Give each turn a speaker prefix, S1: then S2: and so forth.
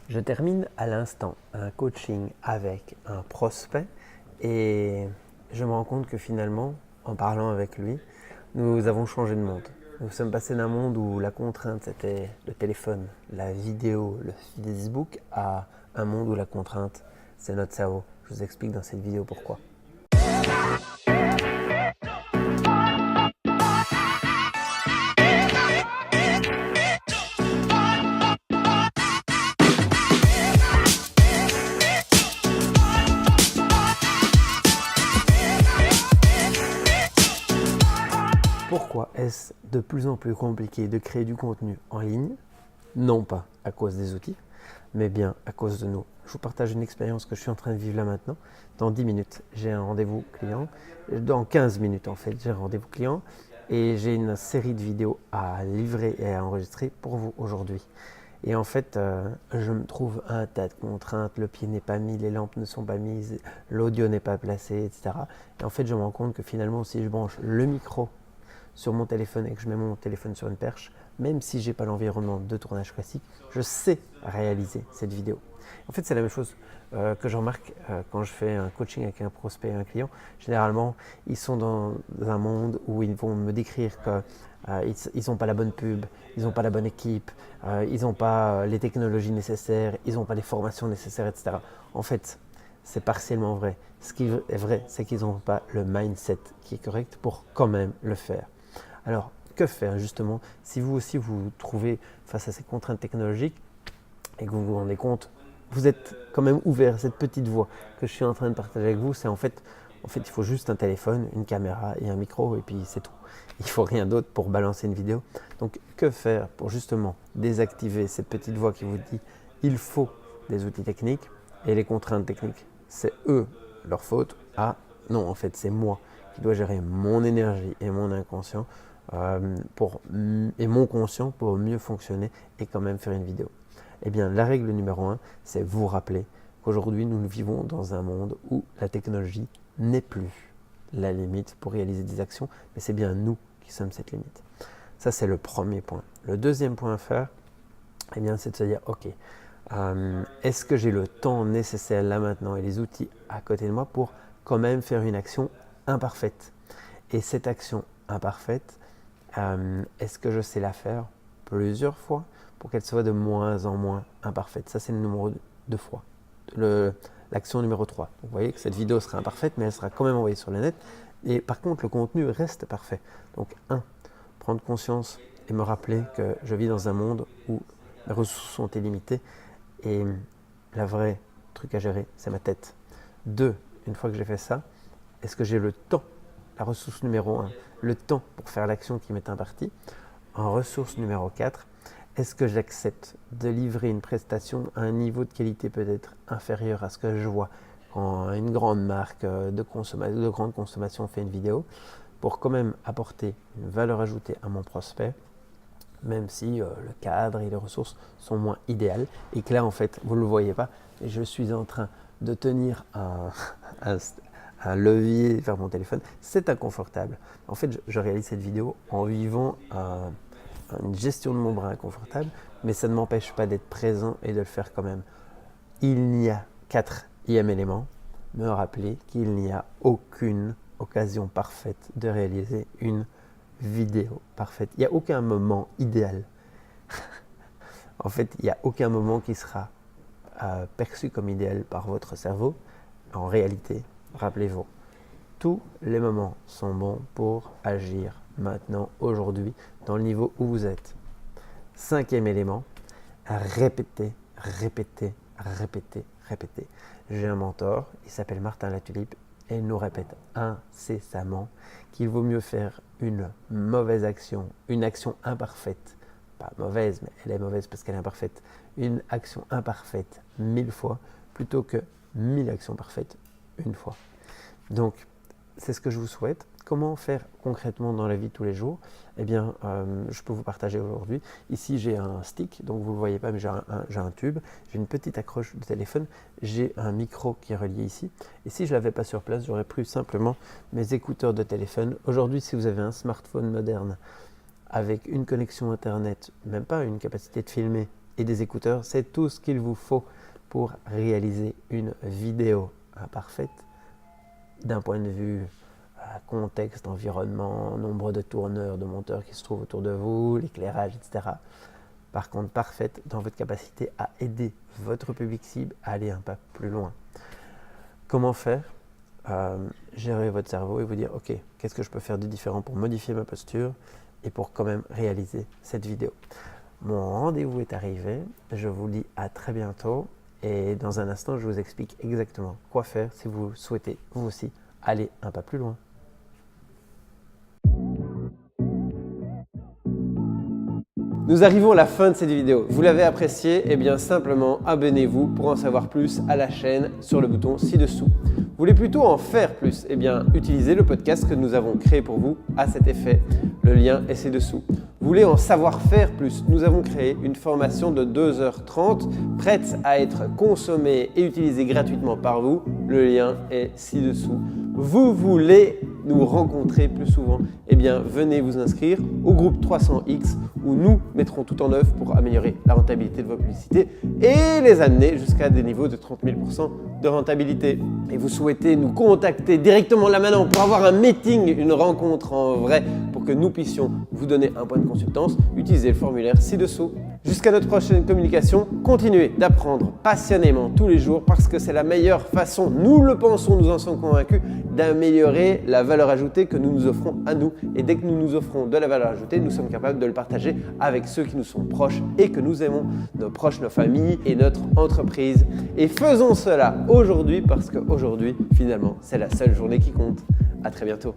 S1: Je termine à l'instant un coaching avec un prospect et je me rends compte que finalement, en parlant avec lui, nous avons changé de monde. Nous sommes passés d'un monde où la contrainte c'était le téléphone, la vidéo, le Facebook, à un monde où la contrainte c'est notre cerveau. Je vous explique dans cette vidéo pourquoi. Pourquoi est-ce de plus en plus compliqué de créer du contenu en ligne? Non pas à cause des outils, mais bien à cause de nous. Je vous partage une expérience que je suis en train de vivre là maintenant. Dans 10 minutes, j'ai un rendez-vous client. Dans 15 minutes en fait, j'ai un rendez-vous client et j'ai une série de vidéos à livrer et à enregistrer pour vous aujourd'hui. Et en fait, je me trouve un tas de contraintes, le pied n'est pas mis, les lampes ne sont pas mises, l'audio n'est pas placé, etc. Et en fait, je me rends compte que finalement, si je branche le micro sur mon téléphone et que je mets mon téléphone sur une perche, même si je n'ai pas l'environnement de tournage classique, je sais réaliser cette vidéo. En fait, c'est la même chose que je remarque quand je fais un coaching avec un prospect et un client. Généralement, ils sont dans un monde où ils vont me décrire qu'ils n'ont pas la bonne pub, ils n'ont pas la bonne équipe, ils n'ont pas les technologies nécessaires, ils n'ont pas les formations nécessaires, etc. En fait, c'est partiellement vrai. Ce qui est vrai, c'est qu'ils n'ont pas le mindset qui est correct pour quand même le faire. Alors, que faire justement si vous aussi vous vous trouvez face à ces contraintes technologiques et que vous vous rendez compte, vous êtes quand même ouvert à cette petite voix que je suis en train de partager avec vous, c'est en fait, il faut juste un téléphone, une caméra et un micro et puis c'est tout. Il ne faut rien d'autre pour balancer une vidéo. Donc, que faire pour justement désactiver cette petite voix qui vous dit il faut des outils techniques et les contraintes techniques, c'est eux leur faute. Ah non, en fait, c'est moi qui dois gérer mon énergie et mon inconscient et mon conscient pour mieux fonctionner et quand même faire une vidéo. Eh bien, la règle numéro 1, c'est vous rappeler qu'aujourd'hui, nous vivons dans un monde où la technologie n'est plus la limite pour réaliser des actions, mais c'est bien nous qui sommes cette limite. Ça, c'est le premier point. Le deuxième point à faire, eh bien, c'est de se dire, ok, est-ce que j'ai le temps nécessaire là maintenant et les outils à côté de moi pour quand même faire une action imparfaite? Et cette action imparfaite, est-ce que je sais la faire plusieurs fois pour qu'elle soit de moins en moins imparfaite? Ça, c'est le numéro 2 fois. L'action numéro 3. Donc, vous voyez que cette vidéo sera imparfaite, mais elle sera quand même envoyée sur le net. Et par contre, le contenu reste parfait. Donc, 1, prendre conscience et me rappeler que je vis dans un monde où mes ressources sont illimitées et la vraie truc à gérer, c'est ma tête. 2, une fois que j'ai fait ça, est-ce que j'ai le temps? La ressource numéro 1, le temps pour faire l'action qui m'est impartie. En ressource numéro 4, est-ce que j'accepte de livrer une prestation à un niveau de qualité peut-être inférieur à ce que je vois quand une grande marque de grande consommation fait une vidéo pour quand même apporter une valeur ajoutée à mon prospect, même si le cadre et les ressources sont moins idéales et que là en fait vous ne le voyez pas et je suis en train de tenir un levier vers mon téléphone, c'est inconfortable. En fait, je réalise cette vidéo en vivant une gestion de mon bras inconfortable, mais ça ne m'empêche pas d'être présent et de le faire quand même. Il n'y a quatrième élément, me rappeler qu'il n'y a aucune occasion parfaite de réaliser une vidéo parfaite. Il n'y a aucun moment idéal. En fait, il n'y a aucun moment qui sera perçu comme idéal par votre cerveau. En réalité, rappelez-vous, tous les moments sont bons pour agir maintenant, aujourd'hui, dans le niveau où vous êtes. Cinquième élément, répéter, répéter, répéter, répéter. J'ai un mentor, il s'appelle Martin Latulipe, et il nous répète incessamment qu'il vaut mieux faire une mauvaise action, une action imparfaite, pas mauvaise, mais elle est mauvaise parce qu'elle est imparfaite, une action imparfaite 1000 fois, plutôt que 1000 actions parfaites une fois. Donc, c'est ce que je vous souhaite. Comment faire concrètement dans la vie de tous les jours? Eh bien, je peux vous partager aujourd'hui. Ici, j'ai un stick, donc vous ne le voyez pas, mais j'ai un tube. J'ai une petite accroche de téléphone. J'ai un micro qui est relié ici. Et si je ne l'avais pas sur place, j'aurais pris simplement mes écouteurs de téléphone. Aujourd'hui, si vous avez un smartphone moderne avec une connexion Internet, même pas une capacité de filmer, et des écouteurs. C'est tout ce qu'il vous faut pour réaliser une vidéo parfaite d'un point de vue contexte, environnement, nombre de tourneurs, de monteurs qui se trouvent autour de vous, l'éclairage, etc. Par contre, parfaite dans votre capacité à aider votre public cible à aller un pas plus loin. Comment faire? Gérer votre cerveau et vous dire, ok, qu'est-ce que je peux faire de différent pour modifier ma posture et pour quand même réaliser cette vidéo. Mon rendez-vous est arrivé, je vous dis à très bientôt et dans un instant, je vous explique exactement quoi faire si vous souhaitez, vous aussi, aller un pas plus loin. Nous arrivons à la fin de cette vidéo. Vous l'avez appréciée? Eh bien simplement abonnez-vous pour en savoir plus à la chaîne sur le bouton ci-dessous. Vous voulez plutôt en faire plus? Eh bien utilisez le podcast que nous avons créé pour vous à cet effet. Le lien est ci-dessous. Vous voulez en savoir faire plus? Nous avons créé une formation de 2h30 prête à être consommée et utilisée gratuitement par vous. Le lien est ci-dessous. Vous voulez nous rencontrer plus souvent? Eh bien, venez vous inscrire au groupe 300X où nous mettrons tout en œuvre pour améliorer la rentabilité de vos publicités et les amener jusqu'à des niveaux de 30 000% de rentabilité. Et vous souhaitez nous contacter directement là maintenant pour avoir un meeting, une rencontre en vrai pour que nous puissions vous donner un point de consultance, utilisez le formulaire ci-dessous. Jusqu'à notre prochaine communication, continuez d'apprendre passionnément tous les jours parce que c'est la meilleure façon, nous le pensons, nous en sommes convaincus, d'améliorer la valeur ajoutée que nous nous offrons à nous. Et dès que nous nous offrons de la valeur ajoutée, nous sommes capables de le partager avec ceux qui nous sont proches et que nous aimons, nos proches, nos familles et notre entreprise. Et faisons cela aujourd'hui parce qu'aujourd'hui, finalement, c'est la seule journée qui compte. À très bientôt.